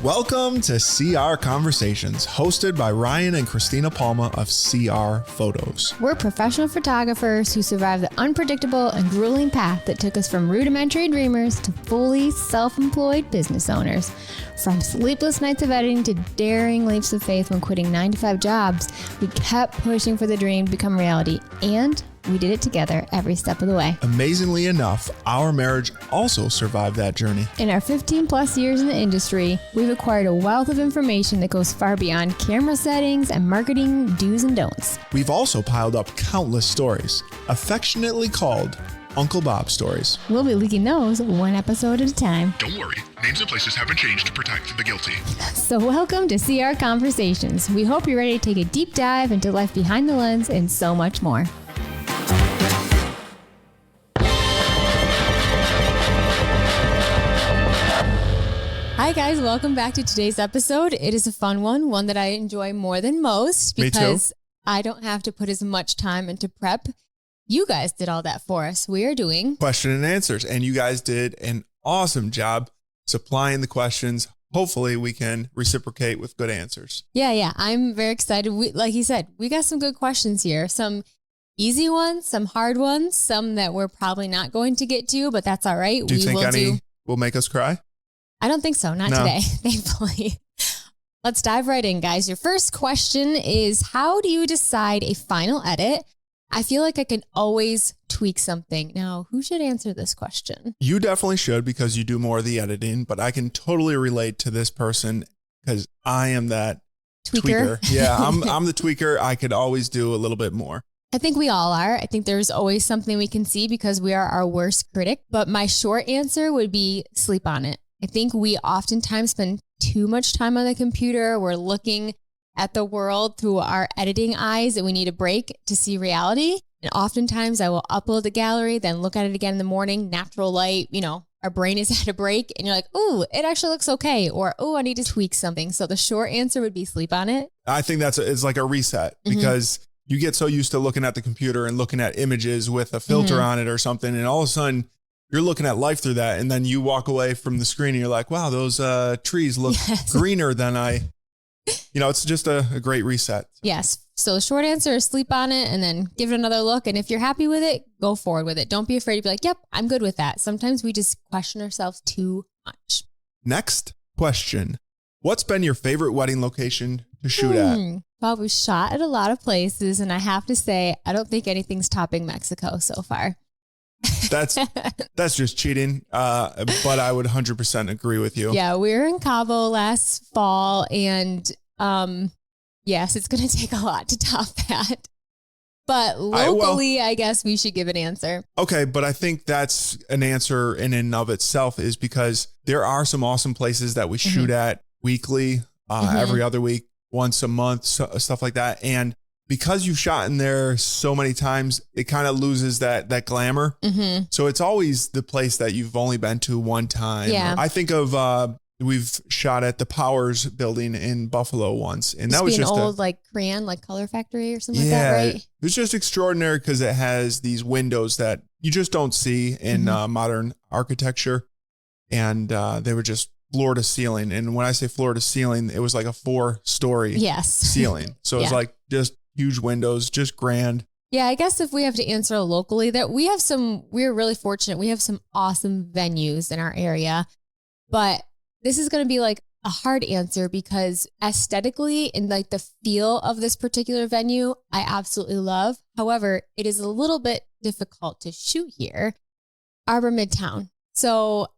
Welcome to CR Conversations, hosted by Ryan and Christina Palma of CR Photos. We're professional photographers who survived the unpredictable and grueling path that took us from rudimentary dreamers to fully self-employed business owners. From sleepless nights of editing to daring leaps of faith when quitting 9-to-5 jobs, we kept pushing for the dream to become reality, and we did it together every step of the way. Amazingly enough, our marriage also survived that journey. In our 15 plus years in the industry, we've acquired a wealth of information that goes far beyond camera settings and marketing do's and don'ts. We've also piled up countless stories, affectionately called Uncle Bob stories. We'll be leaking those one episode at a time. Don't worry, names and places have been changed to protect the guilty. So welcome to CR Conversations. We hope you're ready to take a deep dive into life behind the lens and so much more. Hi guys, welcome back to today's episode. It is a fun one that I enjoy more than most because I don't have to put as much time into prep. You guys did all that for us. We are doing question and answers, and you guys did an awesome job supplying the questions. Hopefully we can reciprocate with good answers. Yeah. I'm very excited. Like you said, we got some good questions here. Some easy ones, some hard ones, some that we're probably not going to get to, but that's all right. Do you think any will make us cry? I don't think so. Not today, thankfully. Let's dive right in, guys. Your first question is, how do you decide a final edit? I feel like I can always tweak something. Now, who should answer this question? You definitely should, because you do more of the editing, but I can totally relate to this person because I am that tweaker. Yeah, I'm the tweaker. I could always do a little bit more. I think we all are. I think there's always something we can see because we are our worst critic. But my short answer would be sleep on it. I think we oftentimes spend too much time on the computer. We're looking at the world through our editing eyes, and we need a break to see reality. And oftentimes I will upload the gallery, then look at it again in the morning, natural light, our brain is at a break and you're like, ooh, it actually looks okay. Or, oh, I need to tweak something. So the short answer would be sleep on it. I think it's like a reset because you get so used to looking at the computer and looking at images with a filter on it or something. And all of a sudden you're looking at life through that. And then you walk away from the screen and you're like, wow, those trees look greener than it's just a great reset. Yes. So the short answer is sleep on it and then give it another look. And if you're happy with it, go forward with it. Don't be afraid to be like, yep, I'm good with that. Sometimes we just question ourselves too much. Next question. What's been your favorite wedding location to shoot at? Well, we've shot at a lot of places, and I have to say, I don't think anything's topping Mexico so far. That's just cheating. But I would 100% agree with you. Yeah, we were in Cabo last fall, and yes, it's going to take a lot to top that. But locally, I guess we should give an answer. Okay, but I think that's an answer in and of itself, is because there are some awesome places that we shoot at weekly, every other week, once a month, stuff like that. And because you've shot in there so many times, it kind of loses that glamour. So it's always the place that you've only been to one time. Yeah. I think of, we've shot at the Powers building in Buffalo once. And that was just an old crayon, color factory or something like that, right? It was just extraordinary because it has these windows that you just don't see in modern architecture. And they were just floor to ceiling. And when I say floor to ceiling, it was like a 4-story ceiling. So it was like just huge windows, just grand. Yeah, I guess if we have to answer locally, that we're really fortunate. We have some awesome venues in our area, but this is going to be like a hard answer because aesthetically and the feel of this particular venue, I absolutely love. However, it is a little bit difficult to shoot here. Arbor Midtown. So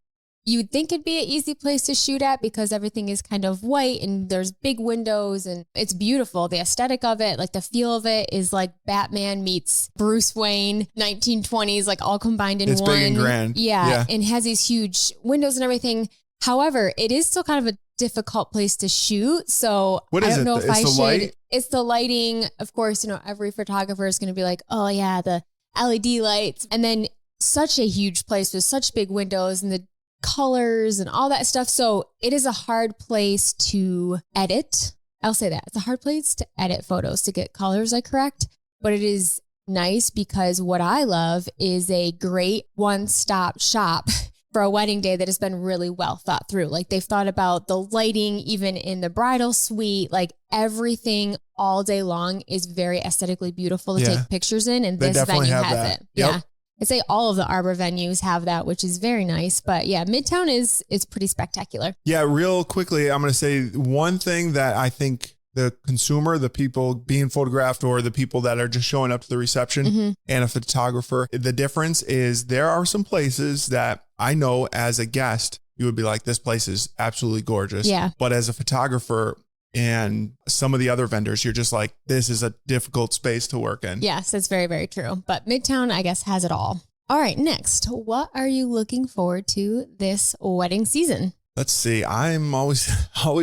you'd think it'd be an easy place to shoot at because everything is kind of white and there's big windows and it's beautiful. The aesthetic of it, the feel of it is like Batman meets Bruce Wayne, 1920s, all combined in one. It's big and grand. Yeah. And has these huge windows and everything. However, it is still kind of a difficult place to shoot. So I don't know if I should. Light? It's the lighting. Of course, every photographer is going to be like, oh yeah, the LED lights. And then such a huge place with such big windows and the colors and all that stuff. So it is a hard place to edit. I'll say that. It's a hard place to edit photos, to get colors correct. But it is nice because what I love is a great one-stop shop for a wedding day that has been really well thought through. Like they've thought about the lighting, even in the bridal suite, like everything all day long is very aesthetically beautiful to take pictures in. And this venue has it. Yep. Yeah. I'd say all of the Arbor venues have that, which is very nice. But yeah, Midtown is pretty spectacular. Yeah, real quickly, I'm going to say one thing that I think the consumer, the people being photographed or the people that are just showing up to the reception and a photographer, the difference is there are some places that I know as a guest, you would be like, this place is absolutely gorgeous. Yeah. But as a photographer and some of the other vendors, you're just like, this is a difficult space to work in. Yes, that's very, very true. But Midtown, I guess, has it all. All right, next, what are you looking forward to this wedding season? Let's see. I'm always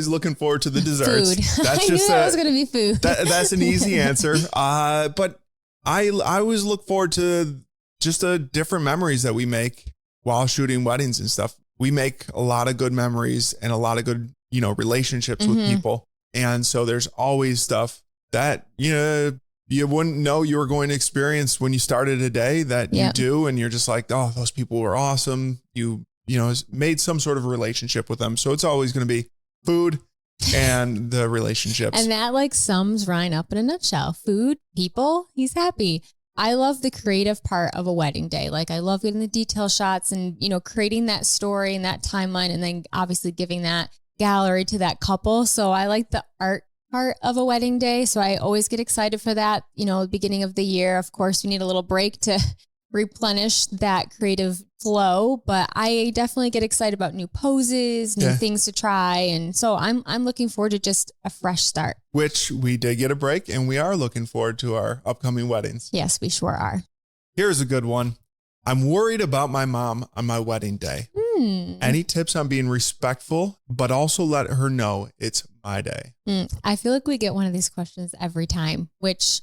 looking forward to the desserts. Food. I knew that was going to be food. That's an easy answer. But I always look forward to just different memories that we make while shooting weddings and stuff. We make a lot of good memories and a lot of good, relationships with people. And so there's always stuff that, you wouldn't know you were going to experience when you started a day that you do. And you're just like, oh, those people were awesome. You made some sort of relationship with them. So it's always going to be food and the relationships. And that sums Ryan up in a nutshell. Food, people, he's happy. I love the creative part of a wedding day. I love getting the detail shots and, creating that story and that timeline and then obviously giving that gallery to that couple. So I like the art part of a wedding day. So I always get excited for that. Beginning of the year, of course, we need a little break to replenish that creative flow, but I definitely get excited about new poses, new things to try. And so I'm looking forward to just a fresh start. Which we did get a break and we are looking forward to our upcoming weddings. Yes, we sure are. Here's a good one. I'm worried about my mom on my wedding day. Any tips on being respectful, but also let her know it's my day? I feel like we get one of these questions every time, which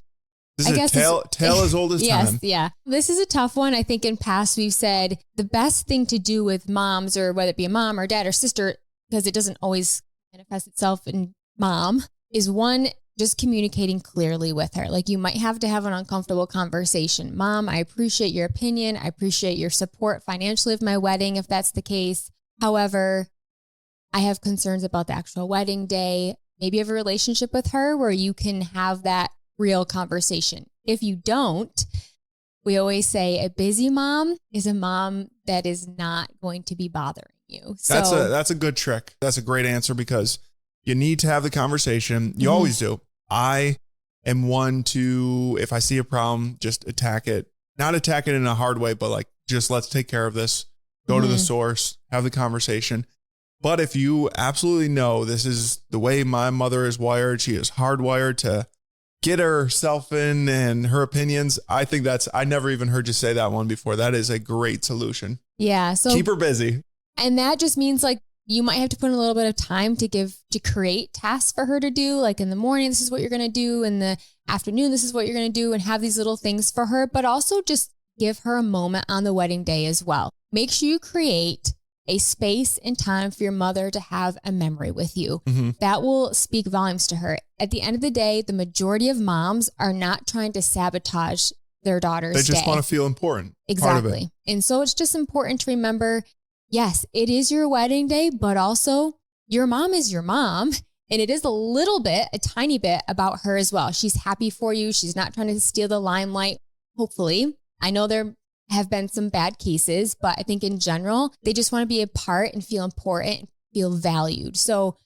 this is a tale as old as time. Yes, yeah. This is a tough one. I think in past we've said the best thing to do with moms, or whether it be a mom or dad or sister, because it doesn't always manifest itself in mom, is one, just communicating clearly with her. You might have to have an uncomfortable conversation. Mom, I appreciate your opinion. I appreciate your support financially of my wedding, if that's the case. However, I have concerns about the actual wedding day. Maybe you have a relationship with her where you can have that real conversation. If you don't, we always say a busy mom is a mom that is not going to be bothering you. So that's a good trick. That's a great answer because you need to have the conversation. You always do. I am one to, if I see a problem, just attack it. Not attack it in a hard way, but just let's take care of this. Go to the source, have the conversation. But if you absolutely know this is the way my mother is wired, she is hardwired to get herself in and her opinions. I think I never even heard you say that one before. That is a great solution. Yeah. So keep her busy. And that just means you might have to put in a little bit of time to create tasks for her to do. In the morning, this is what you're going to do. In the afternoon, this is what you're going to do, and have these little things for her, but also just give her a moment on the wedding day as well. Make sure you create a space and time for your mother to have a memory with you. That will speak volumes to her. At the end of the day, the majority of moms are not trying to sabotage their daughter's day. They just want to feel important. Exactly. And so it's just important to remember, yes, it is your wedding day, but also your mom is your mom. And it is a tiny bit about her as well. She's happy for you. She's not trying to steal the limelight. Hopefully. I know there have been some bad cases, but I think in general, they just want to be a part and feel important and feel valued. So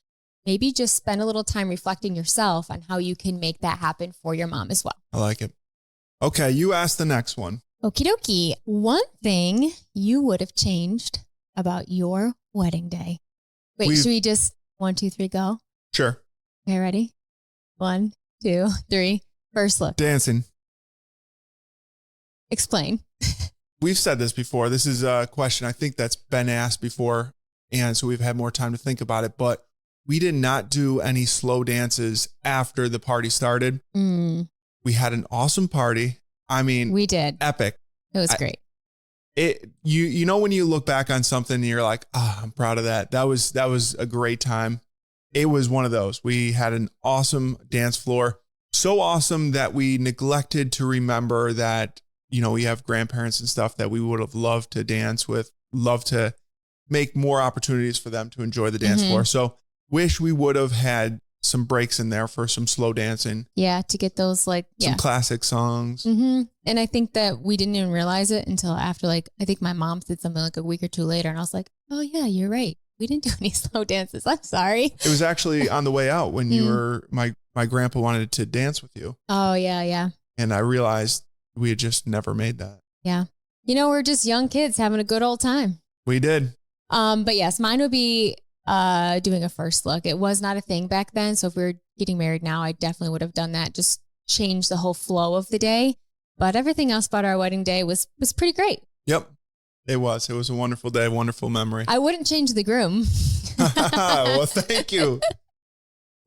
maybe just spend a little time reflecting yourself on how you can make that happen for your mom as well. I like it. Okay, you asked the next one. Okie dokie. One thing you would have changed about your wedding day. Wait, should we just 1, 2, 3 go? Sure. Okay, ready? 1, 2, 3. First look. Dancing. Explain. We've said this before. This is a question I think that's been asked before. And so we've had more time to think about it. But we did not do any slow dances after the party started. We had an awesome party. I mean, we did. Epic. It was great. You know, when you look back on something and you're like, I'm proud of that. That was a great time. It was one of those. We had an awesome dance floor. So awesome that we neglected to remember that, we have grandparents and stuff that we would have loved to dance with, loved to make more opportunities for them to enjoy the dance floor. So wish we would have had some breaks in there for some slow dancing. Yeah, to get those like some classic songs. And I think that we didn't even realize it until after, like, I think my mom said something like a week or two later, and I was like, oh yeah, you're right. We didn't do any slow dances. I'm sorry. It was actually on the way out when you were, my grandpa wanted to dance with you. Oh yeah, yeah. And I realized we had just never made that. Yeah. You know, we're just young kids having a good old time. We did. But yes, mine would be doing a first look. It was not a thing back then. So if we were getting married now, I definitely would have done that. Just change the whole flow of the day. But everything else about our wedding day was pretty great. Yep. It was a wonderful day, wonderful memory. I wouldn't change the groom. Well, thank you.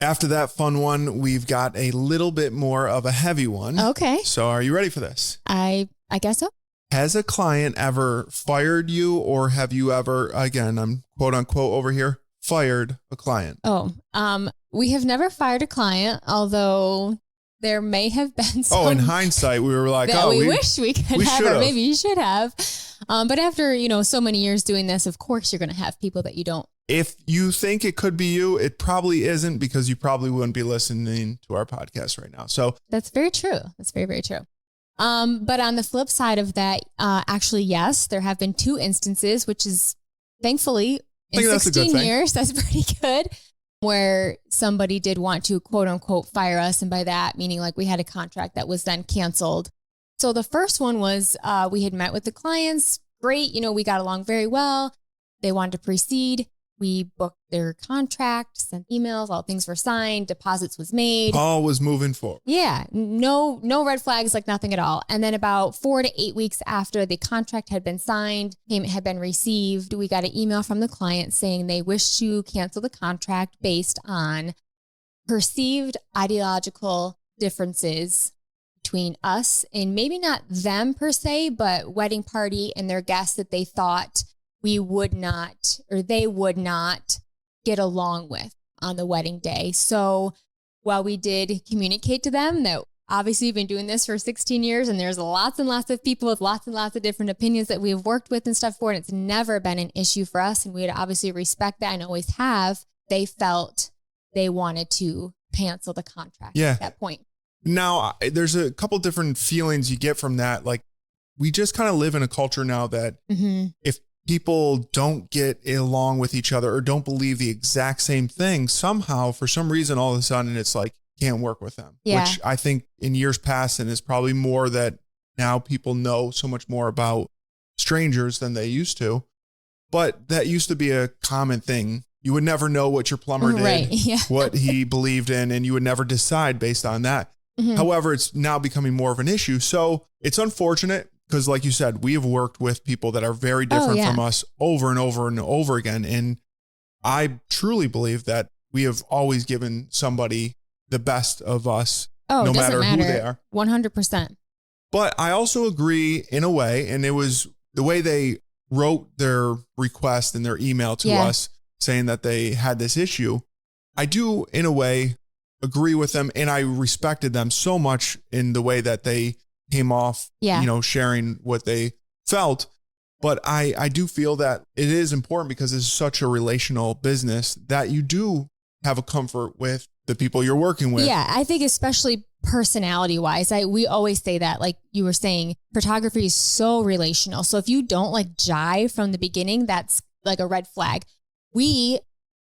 After that fun one, we've got a little bit more of a heavy one. Okay. So are you ready for this? I guess so. Has a client ever fired you, or have you ever, again, I'm quote unquote over here, fired a client? Oh, we have never fired a client, although there may have been some. Oh, in hindsight, we were like, we wish we could have, should've. or maybe you should have. But after, so many years doing this, of course, you're going to have people that you don't. If you think it could be you, it probably isn't, because you probably wouldn't be listening to our podcast right now. So that's very true. That's very, very true. But on the flip side of that, actually, yes, there have been 2 instances, which is thankfully in 16 years, that's pretty good, where somebody did want to quote unquote fire us. And by that, meaning like we had a contract that was then canceled. So the first one was, we had met with the clients. Great. We got along very well. They wanted to proceed. We booked their contract, sent emails, all things were signed, deposits was made. All was moving forward. Yeah. No red flags, like nothing at all. And then about 4 to 8 weeks after the contract had been signed, payment had been received, we got an email from the client saying they wish to cancel the contract based on perceived ideological differences between us and maybe not them per se, but wedding party and their guests that they thought we would not, or they would not get along with on the wedding day. So while we did communicate to them that obviously we've been doing this for 16 years and there's lots and lots of people with lots and lots of different opinions that we've worked with and stuff for, and it's never been an issue for us. And we'd obviously respect that and always have. They felt they wanted to cancel the contract at that point. Now, there's a couple different feelings you get from that. Like, we just kind of live in a culture now that if people don't get along with each other or don't believe the exact same thing, somehow, for some reason, all of a sudden, it's like, can't work with them. Yeah. Which I think in years past, and is probably more that now people know so much more about strangers than they used to. But that used to be a common thing. You would never know what your plumber did, what he believed in, and you would never decide based on that. However, it's now becoming more of an issue. So it's unfortunate because, like you said, we have worked with people that are very different from us over and over and over again. And I truly believe that we have always given somebody the best of us, no matter who they are. 100%. But I also agree in a way, and it was the way they wrote their request and their email to us saying that they had this issue. I do, in a way, agree with them, and I respected them so much in the way that they came off, sharing what they felt. But I do feel that it is important, because it's such a relational business, that you do have a comfort with the people you're working with. Yeah, I think especially personality wise, we always say that, like you were saying, photography is so relational. So if you don't like jive from the beginning, that's like a red flag.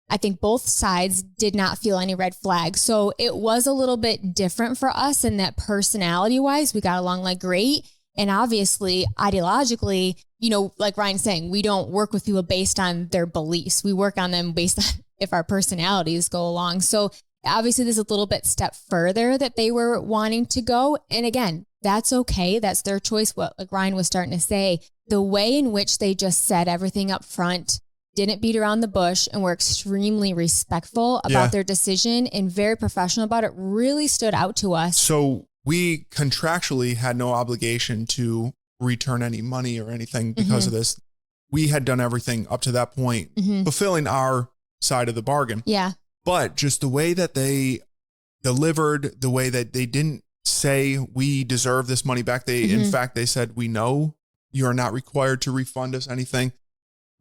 I think both sides did not feel any red flags. So it was a little bit different for us in that personality wise, we got along like great. And obviously, ideologically, like Ryan's saying, we don't work with people based on their beliefs. We work on them based on if our personalities go along. So obviously, there's a little bit step further that they were wanting to go. And again, that's okay. That's their choice. What like Ryan was starting to say, the way in which they just said everything up front, didn't beat around the bush, and were extremely respectful about their decision and very professional about it, really stood out to us. So we contractually had no obligation to return any money or anything because of this. We had done everything up to that point, fulfilling our side of the bargain. Yeah. But just the way that they delivered, the way that they didn't say we deserve this money back. In fact, they said, we know you are not required to refund us anything.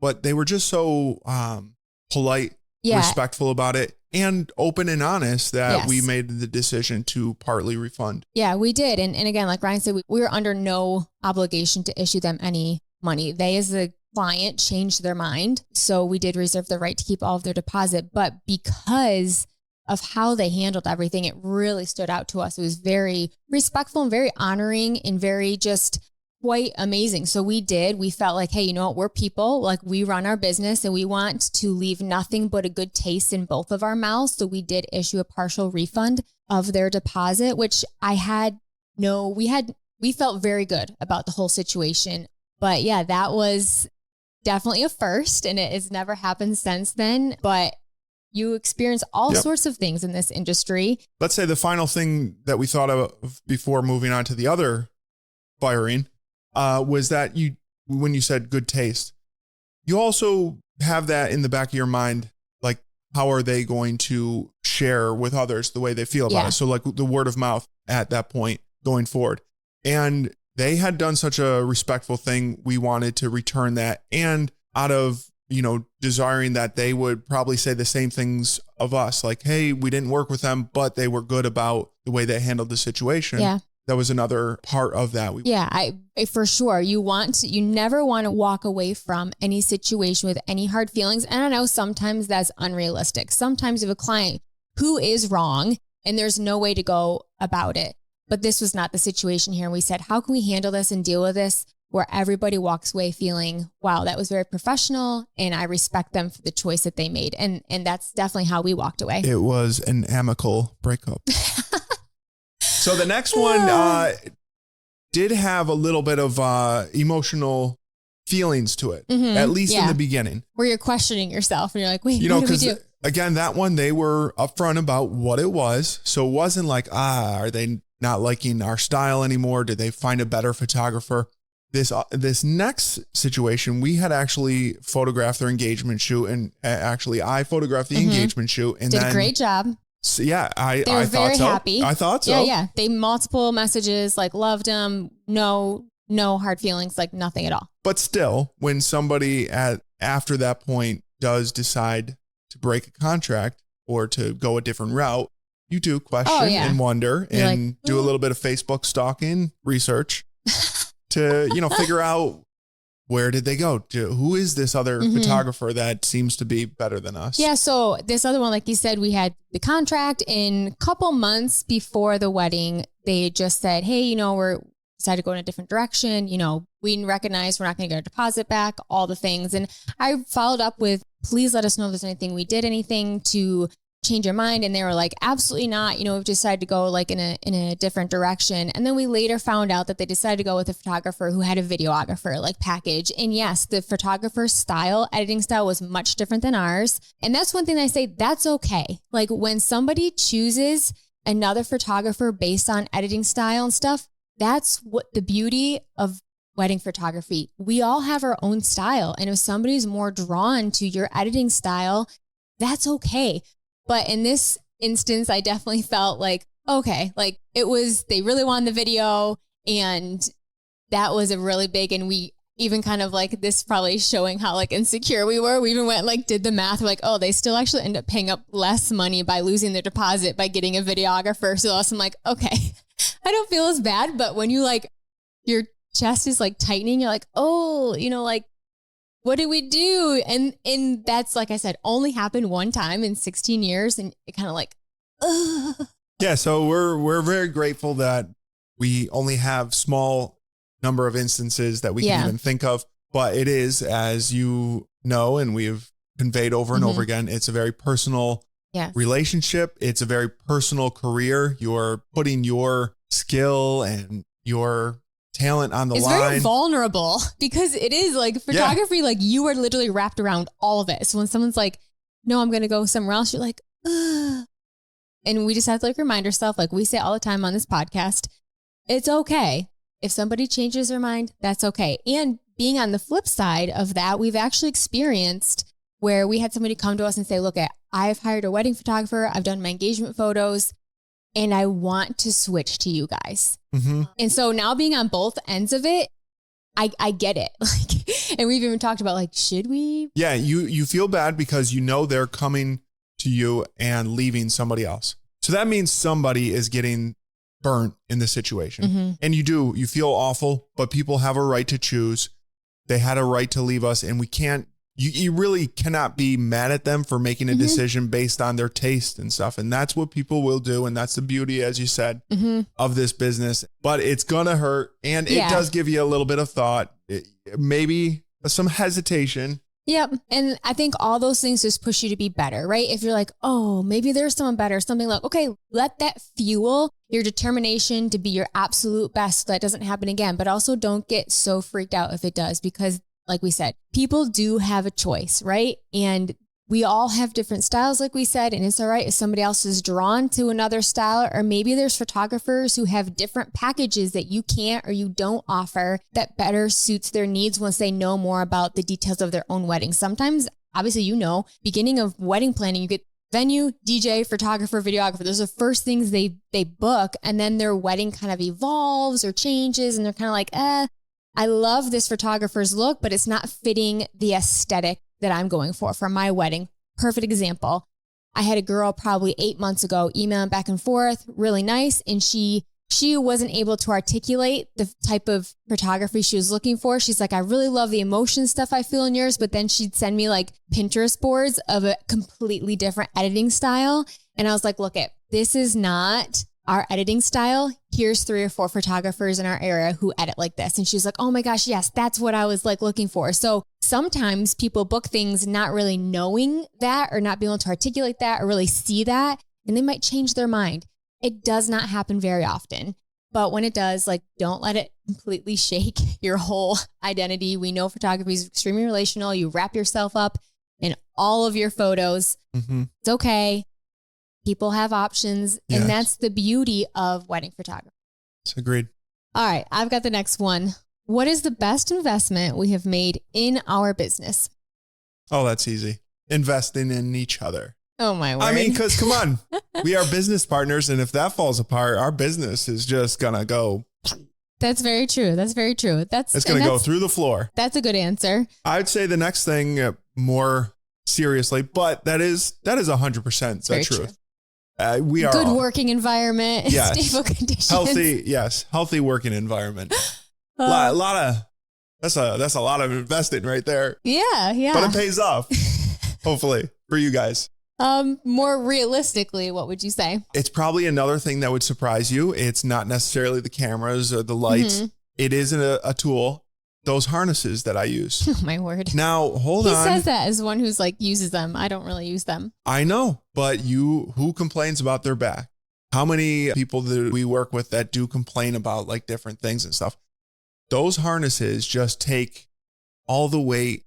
but they were just so polite, respectful about it, and open and honest that we made the decision to partly refund. Yeah, we did. And again, like Ryan said, we were under no obligation to issue them any money. They, as a client, changed their mind. So we did reserve the right to keep all of their deposit. But because of how they handled everything, it really stood out to us. It was very respectful and very honoring and very just quite amazing. So we felt like, hey, you know what? We're people, like we run our business and we want to leave nothing but a good taste in both of our mouths. So we did issue a partial refund of their deposit, which we felt very good about the whole situation. But yeah, that was definitely a first, and it has never happened since then. But you experience all sorts of things in this industry. Let's say the final thing that we thought of before moving on to the other firing was that when you said good taste, you also have that in the back of your mind, like how are they going to share with others the way they feel about it? So like the word of mouth at that point going forward. And they had done such a respectful thing. We wanted to return that. And out of, desiring that they would probably say the same things of us, like, hey, we didn't work with them, but they were good about the way they handled the situation. Yeah. That was another part of that. I for sure. You never want to walk away from any situation with any hard feelings. And I know sometimes that's unrealistic. Sometimes you have a client who is wrong and there's no way to go about it. But this was not the situation here. And we said, how can we handle this and deal with this where everybody walks away feeling, wow, that was very professional and I respect them for the choice that they made. And that's definitely how we walked away. It was an amicable breakup. So the next one did have a little bit of emotional feelings to it, at least in the beginning. Where you're questioning yourself and you're like, wait, what did we do? Again, that one, they were upfront about what it was. So it wasn't like, are they not liking our style anymore? Did they find a better photographer? This next situation, we had actually photographed their engagement shoot, and actually I photographed the engagement shoot. And did a great job. So yeah, I they were thought very so. happy. I thought so. Yeah. They multiple messages, like loved them. No hard feelings, like nothing at all. But still, when somebody after that point does decide to break a contract or to go a different route, you do question and wonder. You're and like, do a little bit of Facebook stalking research to, figure out where did they go to, who is this other photographer that seems to be better than us? Yeah. So this other one, like you said, we had the contract in a couple months before the wedding. They just said, hey, we're decided to go in a different direction. We recognize we're not going to get our deposit back, all the things. And I followed up with, please let us know if there's anything to change your mind. And they were like, absolutely not. We've decided to go like in a different direction. And then we later found out that they decided to go with a photographer who had a videographer like package. And yes, the photographer's editing style was much different than ours. And that's one thing I say, that's okay. Like when somebody chooses another photographer based on editing style and stuff, that's what the beauty of wedding photography. We all have our own style. And if somebody's more drawn to your editing style, that's okay. But in this instance, I definitely felt like, okay, like they really wanted the video, and that was a really big, and we even kind of like this probably showing how like insecure we were. We even went like, did the math. We're like, oh, they still actually end up paying up less money by losing their deposit by getting a videographer. So I'm like, okay, I don't feel as bad. But when you like, your chest is like tightening, you're like, oh, like, what did we do? And that's, like I said, only happened one time in 16 years. And it kind of like, ugh. Yeah. So we're very grateful that we only have small number of instances that we can even think of, but it is, as you know, and we've conveyed over and over again, it's a very personal relationship. It's a very personal career. You're putting your skill and your talent on the line. It's very vulnerable because it is like photography, like you are literally wrapped around all of it. So when someone's like, no, I'm going to go somewhere else, you're like, ugh. And we just have to like remind ourselves, like we say all the time on this podcast, it's okay. If somebody changes their mind, that's okay. And being on the flip side of that, we've actually experienced where we had somebody come to us and say, look, I've hired a wedding photographer. I've done my engagement photos, and I want to switch to you guys. And so now being on both ends of it, I get it. Like, and we've even talked about like, should we? Yeah. You feel bad because you know they're coming to you and leaving somebody else. So that means somebody is getting burnt in the situation. And you feel awful, but people have a right to choose. They had a right to leave us, and we can't, you really cannot be mad at them for making a decision based on their taste and stuff. And that's what people will do. And that's the beauty, as you said, of this business. But it's going to hurt. And it does give you a little bit of thought, maybe some hesitation. Yep. And I think all those things just push you to be better, right? If you're like, oh, maybe there's someone better, something like, okay, let that fuel your determination to be your absolute best so that doesn't happen again. But also don't get so freaked out if it does, because like we said, people do have a choice, right? And we all have different styles, like we said, and it's all right if somebody else is drawn to another style, or maybe there's photographers who have different packages that you can't or you don't offer that better suits their needs once they know more about the details of their own wedding. Sometimes, obviously, beginning of wedding planning, you get venue, DJ, photographer, videographer. Those are the first things they book, and then their wedding kind of evolves or changes, and they're kind of like, I love this photographer's look, but it's not fitting the aesthetic that I'm going for my wedding. Perfect example. I had a girl probably 8 months ago emailing back and forth, really nice. And she wasn't able to articulate the type of photography she was looking for. She's like, I really love the emotion stuff I feel in yours. But then she'd send me like Pinterest boards of a completely different editing style. And I was like, look, this is not our editing style. Here's 3 or 4 photographers in our area who edit like this. And she was like, oh my gosh, yes, that's what I was like looking for. So sometimes people book things not really knowing that, or not being able to articulate that or really see that, and they might change their mind. It does not happen very often. But when it does, like, don't let it completely shake your whole identity. We know photography is extremely relational. You wrap yourself up in all of your photos. It's okay. People have options, and that's the beauty of wedding photography. It's agreed. All right, I've got the next one. What is the best investment we have made in our business? Oh, that's easy. Investing in each other. Oh, my word. I mean, because come on, we are business partners, and if that falls apart, our business is just going to go. That's very true. That's very true. It's going to go through the floor. That's a good answer. I'd say the next thing more seriously, but that is 100% the truth. We are good working environment, stable conditions. Healthy working environment. That's a lot of investing right there. Yeah. But it pays off, hopefully, for you guys. More realistically, what would you say? It's probably another thing that would surprise you. It's not necessarily the cameras or the lights. It isn't a tool. Those harnesses that I use. Oh, my word. Now, hold on. He says that as one who's like uses them. I don't really use them. I know, but who complains about their back? How many people do we work with that do complain about like different things and stuff? Those harnesses just take all the weight,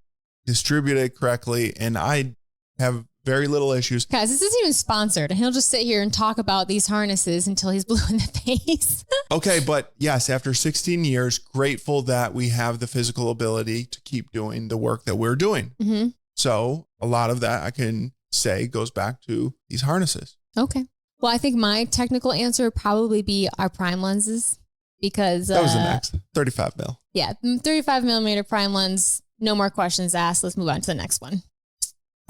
distribute it correctly, and I have very little issues. Guys, this isn't even sponsored. And he'll just sit here and talk about these harnesses until he's blue in the face. Okay, but yes, after 16 years, grateful that we have the physical ability to keep doing the work that we're doing. So a lot of that I can say goes back to these harnesses. Okay. Well, I think my technical answer would probably be our prime lenses, because that was the next 35 mil. Yeah, 35 millimeter prime lens. No more questions asked. Let's move on to the next one.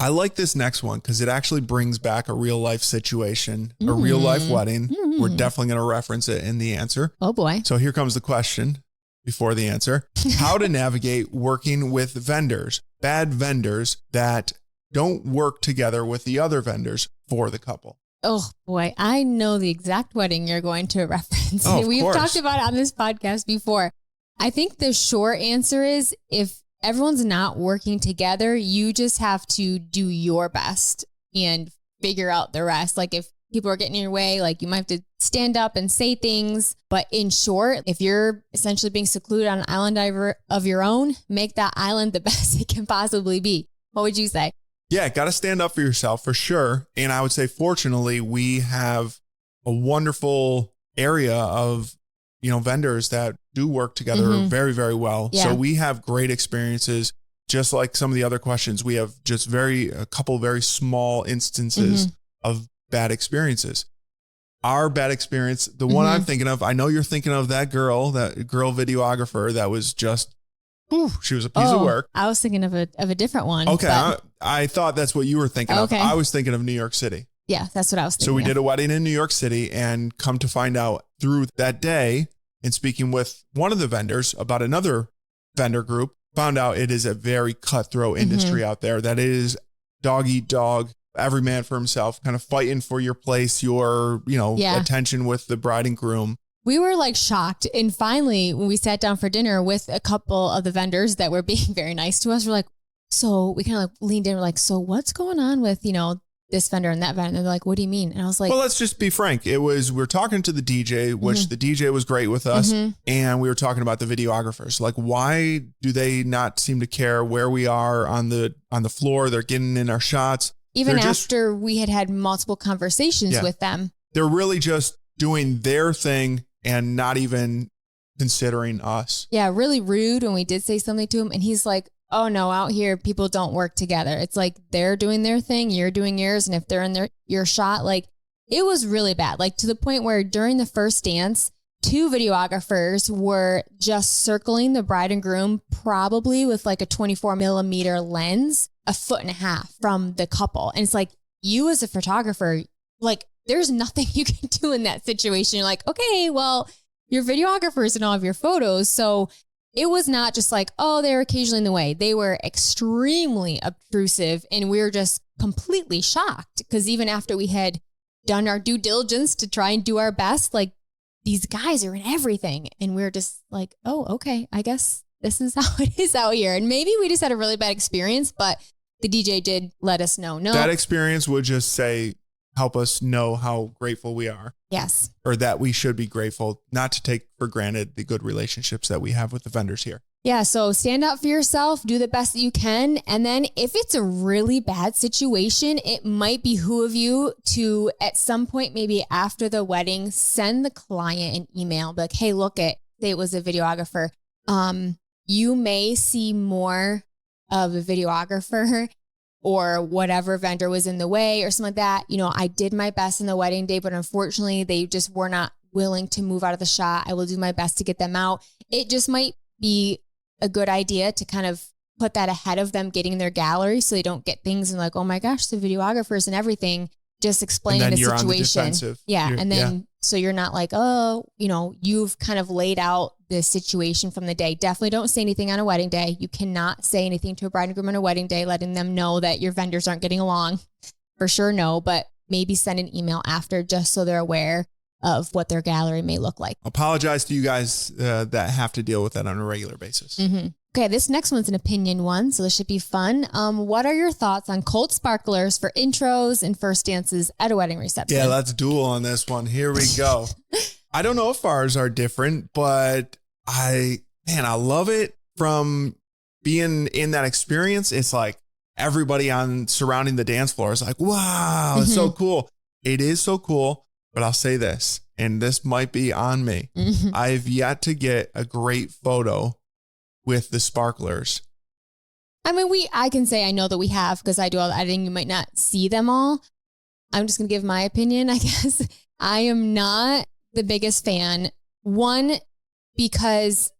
I like this next one because it actually brings back a real life situation, a real life wedding. We're definitely going to reference it in the answer. Oh boy. So here comes the question before the answer. How to navigate working with vendors, bad vendors that don't work together with the other vendors for the couple. Oh boy. I know the exact wedding you're going to reference. Oh, We've course. talked about it on this podcast before. I think the short answer is, if everyone's not working together, you just have to do your best and figure out the rest. Like, if people are getting in your way, like, you might have to stand up and say things. But in short, if you're essentially being secluded on an island of your own, make that island the best it can possibly be. What would you say? Yeah, got to stand up for yourself for sure. And I would say, fortunately, we have a wonderful area of, vendors that do work together very, very well. Yeah. So we have great experiences. Just like some of the other questions, we have just a couple very small instances of bad experiences. Our bad experience, the one I'm thinking of, I know you're thinking of that girl videographer that was just Ooh, she was a piece of work. I was thinking of a different one. Okay. I thought that's what you were thinking of. I was thinking of New York City. Yeah, that's what I was thinking. So we did a wedding in New York City, and come to find out through that day and speaking with one of the vendors about another vendor group, found out it is a very cutthroat industry out there, that it is dog eat dog, every man for himself, kind of fighting for your place, your, attention with the bride and groom. We were like shocked. And finally, when we sat down for dinner with a couple of the vendors that were being very nice to us, we're like, so we kind of like leaned in. We're like, so what's going on with, this vendor and that vendor? And they're like, what do you mean? And I was like, well, let's just be frank. We're talking to the DJ, which the DJ was great with us. And we were talking about the videographers. Like, why do they not seem to care where we are on the floor? They're getting in our shots. Even after we had multiple conversations with them. They're really just doing their thing and not even considering us. Yeah, really rude when we did say something to him. And he's like, oh no, out here, people don't work together. It's like they're doing their thing, you're doing yours. And if they're in your shot, like it was really bad. Like to the point where during the first dance, 2 videographers were just circling the bride and groom, probably with like a 24 millimeter lens, 1.5 feet from the couple. And it's like, you as a photographer, like there's nothing you can do in that situation. You're like, okay, well, you're videographers and all of your photos. So it was not just like, oh, they're occasionally in the way. They were extremely obtrusive, and we were just completely shocked because even after we had done our due diligence to try and do our best, like these guys are in everything. And we were just like, oh, okay, I guess this is how it is out here. And maybe we just had a really bad experience, but the DJ did let us know. No, that experience would just help us know how grateful we are. Yes. Or that we should be grateful, not to take for granted the good relationships that we have with the vendors here. Yeah. So stand up for yourself, do the best that you can. And then if it's a really bad situation, it might behoove you to, at some point, maybe after the wedding, send the client an email, be like, hey, say it was a videographer. You may see more of a videographer or whatever vendor was in the way or something like that. I did my best in the wedding day, but unfortunately they just were not willing to move out of the shot. I will do my best to get them out. It just might be a good idea to kind of put that ahead of them getting their gallery so they don't get things and like, oh my gosh, the videographers and everything, just explaining the situation. On the defensive. So you're not like, oh, you've kind of laid out the situation from the day. Definitely don't say anything on a wedding day. You cannot say anything to a bride and groom on a wedding day, letting them know that your vendors aren't getting along. For sure, no, but maybe send an email after just so they're aware of what their gallery may look like. Apologize to you guys that have to deal with that on a regular basis. Okay, this next one's an opinion one, so this should be fun. What are your thoughts on cold sparklers for intros and first dances at a wedding reception? Yeah, let's duel on this one. Here we go. I don't know if ours are different, but I love it from being in that experience. It's like everybody surrounding the dance floor is like, wow, it's so cool. It is so cool, but I'll say this, and this might be on me. I've yet to get a great photo with the sparklers. I mean, I can say I know that we have because I do all the editing. You might not see them all. I'm just going to give my opinion, I guess. I am not the biggest fan. One, because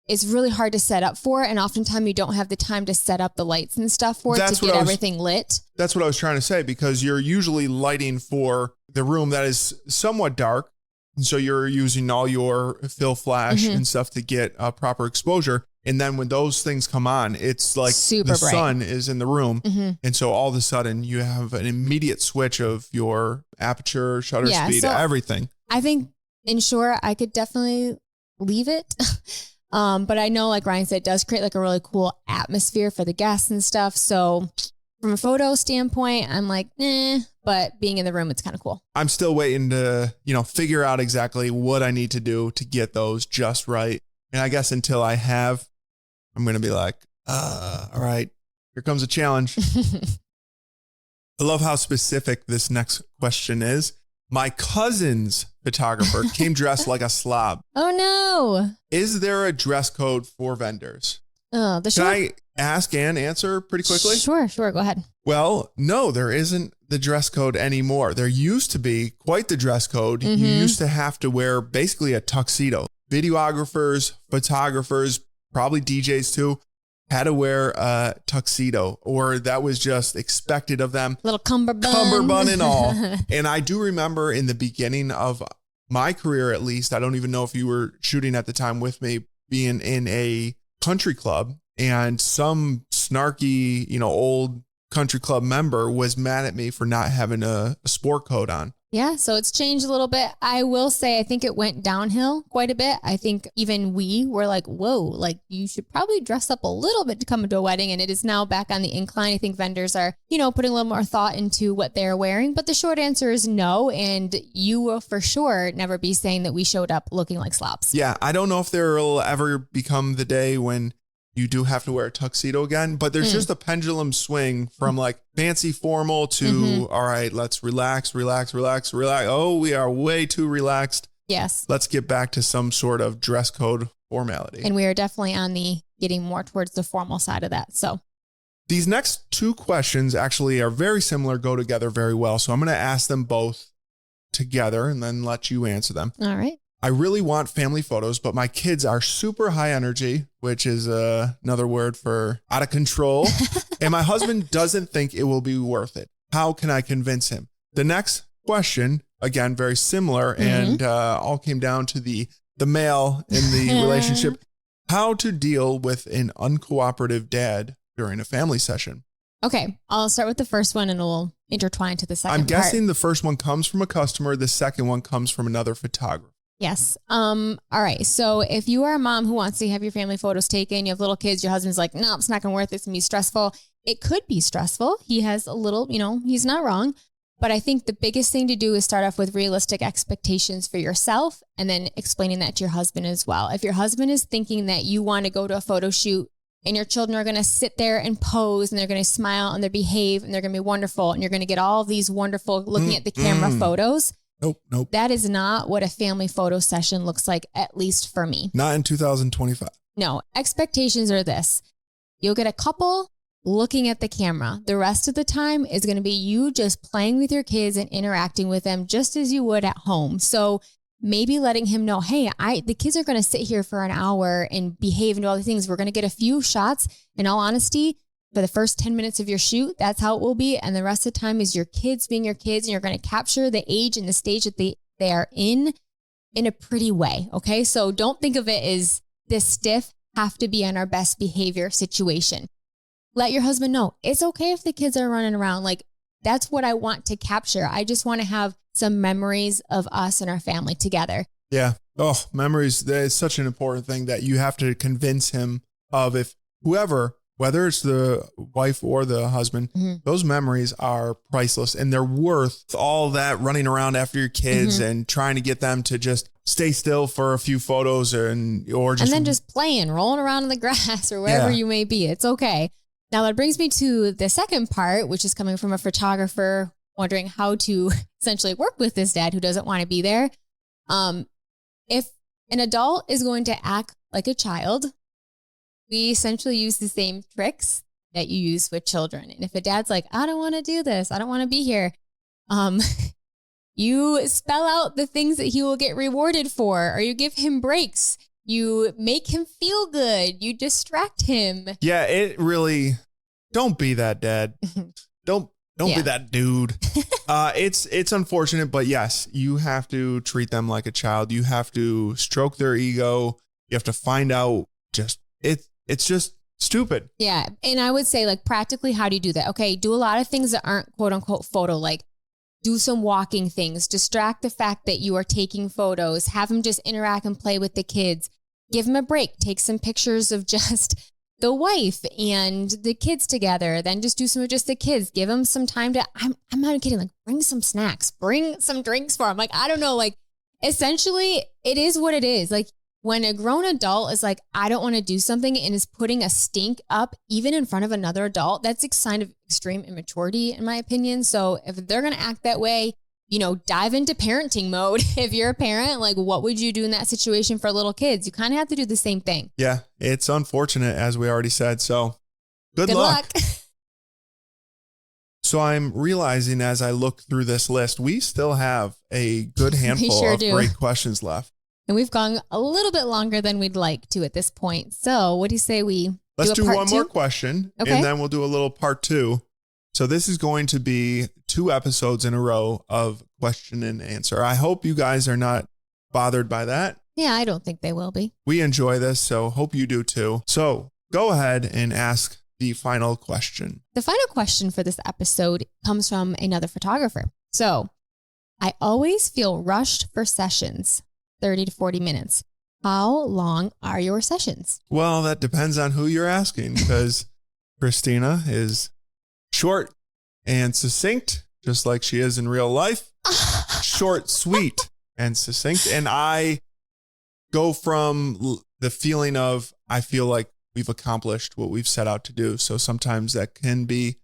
it's really hard to set up for, and oftentimes you don't have the time to set up the lights and stuff for it to get everything lit. That's what I was trying to say, because you're usually lighting for the room that is somewhat dark. And so you're using all your fill flash and stuff to get a proper exposure. And then when those things come on, it's like super bright. Sun is in the room. And so all of a sudden you have an immediate switch of your aperture, shutter speed, everything. I think in short, I could definitely leave it. But I know, like Ryan said, it does create like a really cool atmosphere for the guests and stuff. So from a photo standpoint, I'm like, but being in the room, it's kind of cool. I'm still waiting to, figure out exactly what I need to do to get those just right. And I guess until I have, I'm going to be like, all right, here comes a challenge. I love how specific this next question is. My cousin's photographer came dressed like a slob. Oh, no. Is there a dress code for vendors? Can I ask and answer pretty quickly? Sure. Go ahead. Well, no, there isn't the dress code anymore. There used to be quite the dress code. You used to have to wear basically a tuxedo. Videographers, photographers, probably DJs too, had to wear a tuxedo, or that was just expected of them. Little cummerbund. Cummerbund and all. And I do remember in the beginning of my career, at least, I don't even know if you were shooting at the time with me, being in a country club, and some snarky, old country club member was mad at me for not having a sport coat on. Yeah, so it's changed a little bit. I will say, I think it went downhill quite a bit. I think even we were like, whoa, like you should probably dress up a little bit to come to a wedding. And it is now back on the incline. I think vendors are, putting a little more thought into what they're wearing. But the short answer is no. And you will for sure never be saying that we showed up looking like slops. Yeah, I don't know if there will ever become the day when you do have to wear a tuxedo again, but there's just a pendulum swing from like fancy formal to, all right, let's relax. Oh, we are way too relaxed. Yes. Let's get back to some sort of dress code formality. And we are definitely on the getting more towards the formal side of that. So these next two questions actually are very similar, go together very well. So I'm going to ask them both together and then let you answer them. All right. I really want family photos, but my kids are super high energy, which is another word for out of control. And my husband doesn't think it will be worth it. How can I convince him? The next question, again, very similar, and all came down to the male in the relationship. How to deal with an uncooperative dad during a family session. Okay, I'll start with the first one and we'll intertwine to the second I'm guessing the first one comes from a customer. The second one comes from another photographer. Yes. All right. So if you are a mom who wants to have your family photos taken, you have little kids, your husband's like, no, it's not going to work. It's going to be stressful. It could be stressful. He has a little, he's not wrong. But I think the biggest thing to do is start off with realistic expectations for yourself and then explaining that to your husband as well. If your husband is thinking that you want to go to a photo shoot and your children are going to sit there and pose and they're going to smile and they behave and they're going to be wonderful and you're going to get all of these wonderful looking at the camera photos. Nope. That is not what a family photo session looks like, at least for me. Not in 2025. No, expectations are this. You'll get a couple looking at the camera. The rest of the time is going to be you just playing with your kids and interacting with them just as you would at home. So maybe letting him know, hey, the kids are going to sit here for an hour and behave and do all the things. We're going to get a few shots. In all honesty, for the first 10 minutes of your shoot, that's how it will be. And the rest of the time is your kids being your kids. And you're going to capture the age and the stage that they are in a pretty way. Okay. So don't think of it as this stiff, have to be on our best behavior situation. Let your husband know it's okay if the kids are running around. Like, that's what I want to capture. I just want to have some memories of us and our family together. Yeah. Oh, memories. That is such an important thing that you have to convince him of. If whoever, whether it's the wife or the husband, those memories are priceless and they're worth all that running around after your kids and trying to get them to just stay still for a few photos and then just playing, rolling around in the grass or wherever you may be. It's okay. Now that brings me to the second part, which is coming from a photographer wondering how to essentially work with this dad who doesn't want to be there. If an adult is going to act like a child, we essentially use the same tricks that you use with children. And if a dad's like, I don't want to do this, I don't want to be here, you spell out the things that he will get rewarded for, or you give him breaks. You make him feel good. You distract him. Yeah, it really, don't be that dad. Don't be that dude. It's unfortunate, but yes, you have to treat them like a child. You have to stroke their ego. You have to find out it's just stupid. Yeah. And I would say, like, practically, how do you do that? Okay. Do a lot of things that aren't quote unquote photo, like do some walking things, distract the fact that you are taking photos, have them just interact and play with the kids, give them a break, take some pictures of just the wife and the kids together, then just do some of just the kids, give them some time to, I'm not kidding, like bring some snacks, bring some drinks for them. Like, I don't know, like essentially it is what it is. Like when a grown adult is like, I don't want to do something and is putting a stink up even in front of another adult, that's a sign of extreme immaturity in my opinion. So if they're going to act that way, you know, dive into parenting mode. If you're a parent, like what would you do in that situation for little kids? You kind of have to do the same thing. Yeah, it's unfortunate, as we already said. So good luck. So I'm realizing as I look through this list, we still have a good handful of great questions left. And we've gone a little bit longer than we'd like to at this point. So what do you say let's do part one 2? more question, Okay. and then we'll do a little part 2. So this is going to be 2 episodes in a row of question and answer. I hope you guys are not bothered by that. Yeah, I don't think they will be. We enjoy this, so hope you do too. So go ahead and ask the final question. The final question for this episode comes from another photographer. So I always feel rushed for sessions, 30 to 40 minutes. How long are your sessions? Well, that depends on who you're asking, because Christina is short and succinct, just like she is in real life. Short, sweet, and succinct. And I go from the feeling of, I feel like we've accomplished what we've set out to do. So sometimes that can be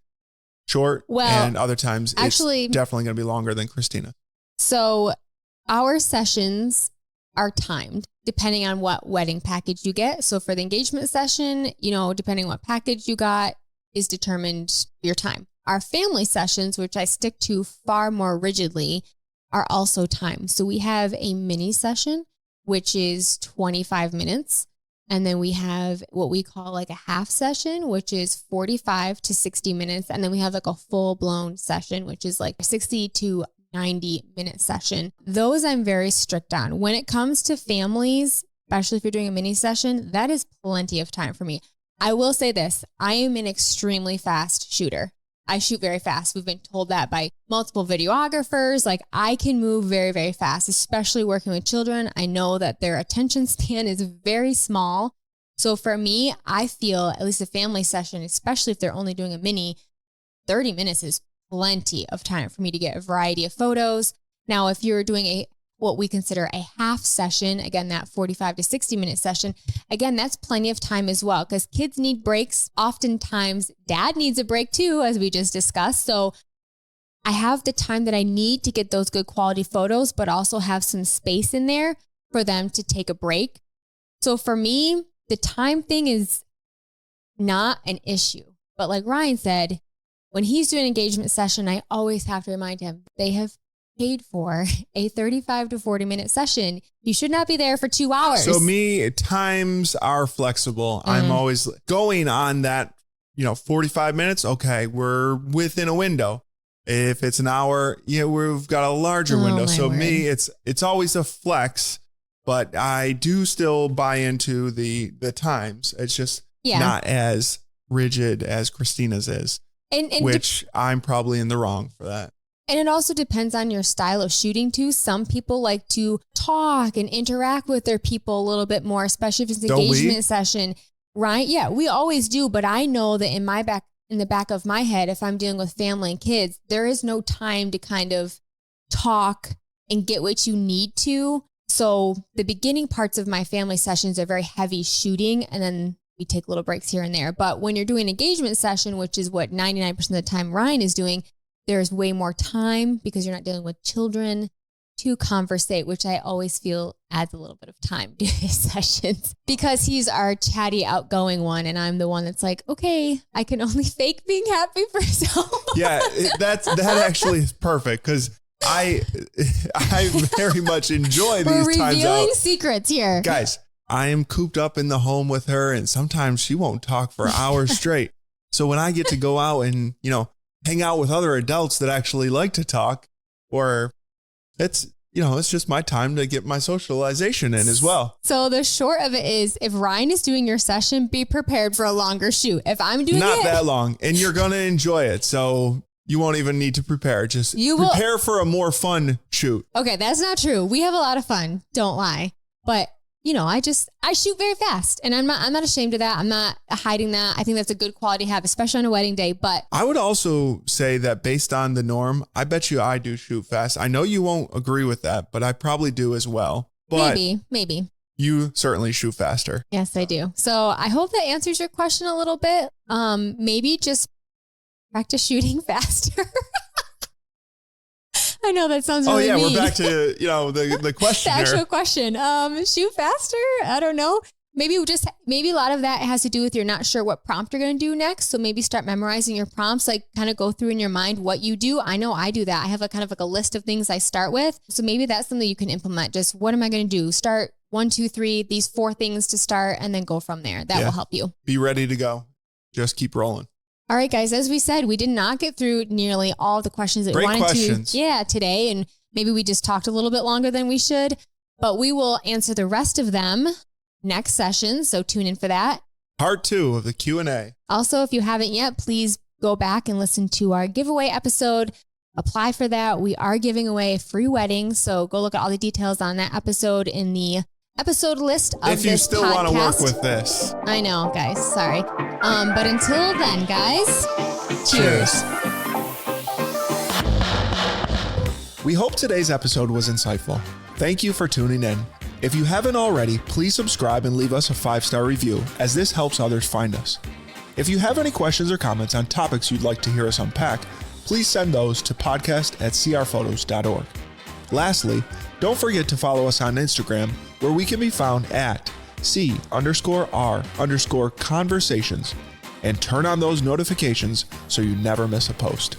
short, and other times actually, it's definitely going to be longer than Christina. So our sessions are timed depending on what wedding package you get. So for the engagement session, depending on what package you got is determined your time. Our family sessions, which I stick to far more rigidly, are also timed. So we have a mini session, which is 25 minutes. And then we have what we call like a half session, which is 45 to 60 minutes. And then we have like a full blown session, which is like 60 to 90-minute session. Those I'm very strict on. When it comes to families, especially if you're doing a mini session, that is plenty of time for me. I will say this, I am an extremely fast shooter. I shoot very fast. We've been told that by multiple videographers. Like I can move very, very fast, especially working with children. I know that their attention span is very small. So for me, I feel at least a family session, especially if they're only doing a mini, 30 minutes is plenty of time for me to get a variety of photos. Now, if you're doing what we consider a half session, again, that 45 to 60-minute session, again, that's plenty of time as well because kids need breaks. Oftentimes, dad needs a break too, as we just discussed. So I have the time that I need to get those good quality photos, but also have some space in there for them to take a break. So for me, the time thing is not an issue. But like Ryan said, when he's doing an engagement session, I always have to remind him they have paid for a 35 to 40-minute session. You should not be there for 2 hours. So times are flexible. I'm always going on that, 45 minutes. Okay, we're within a window. If it's an hour, we've got a larger window. So word. It's always a flex, but I do still buy into the times. It's just not as rigid as Christina's is, and which I'm probably in the wrong for that. And it also depends on your style of shooting too. Some people like to talk and interact with their people a little bit more, especially if it's an engagement session, right? Yeah, we always do. But I know that in the back of my head, if I'm dealing with family and kids, there is no time to kind of talk and get what you need to. So the beginning parts of my family sessions are very heavy shooting, and then we take little breaks here and there. But when you're doing an engagement session, which is what 99% of the time Ryan is doing, there's way more time because you're not dealing with children to conversate, which I always feel adds a little bit of time to his sessions because he's our chatty, outgoing one. And I'm the one that's like, okay, I can only fake being happy for so long. Yeah, that actually is perfect because I very much enjoy these times out. We're revealing secrets here. Guys, I am cooped up in the home with her and sometimes she won't talk for hours straight. So when I get to go out and, hang out with other adults that actually like to talk, or it's just my time to get my socialization in as well. So the short of it is, if Ryan is doing your session, be prepared for a longer shoot. If I'm doing not that long, and you're going to enjoy it. So you won't even need to prepare. Just prepare for a more fun shoot. Okay. That's not true. We have a lot of fun. Don't lie. But I shoot very fast, and I'm not ashamed of that. I'm not hiding that. I think that's a good quality to have, especially on a wedding day. But I would also say that based on the norm, I bet you I do shoot fast. I know you won't agree with that, but I probably do as well. But maybe. You certainly shoot faster. Yes, I do. So I hope that answers your question a little bit. Maybe just practice shooting faster. I know that sounds really mean. We're back to, the question. The actual question. Shoot faster? I don't know. maybe a lot of that has to do with you're not sure what prompt you're going to do next. So maybe start memorizing your prompts, like kind of go through in your mind what you do. I know I do that. I have a kind of like a list of things I start with. So maybe that's something you can implement. Just what am I going to do? Start 1, 2, 3, these 4 things to start, and then go from there. That will help you. Be ready to go. Just keep rolling. All right, guys, as we said, we did not get through nearly all the questions that we wanted to today. And maybe we just talked a little bit longer than we should, but we will answer the rest of them next session. So tune in for that. Part 2 of the Q&A. Also, if you haven't yet, please go back and listen to our giveaway episode. Apply for that. We are giving away a free wedding. So go look at all the details on that episode in the episode list of this podcast. If you still want to work with this. I know, guys. Sorry. But until then, guys, cheers. We hope today's episode was insightful. Thank you for tuning in. If you haven't already, please subscribe and leave us a 5-star review, as this helps others find us. If you have any questions or comments on topics you'd like to hear us unpack, please send those to podcast@crphotos.org. Lastly, don't forget to follow us on Instagram, where we can be found at C_R_conversations, and turn on those notifications so you never miss a post.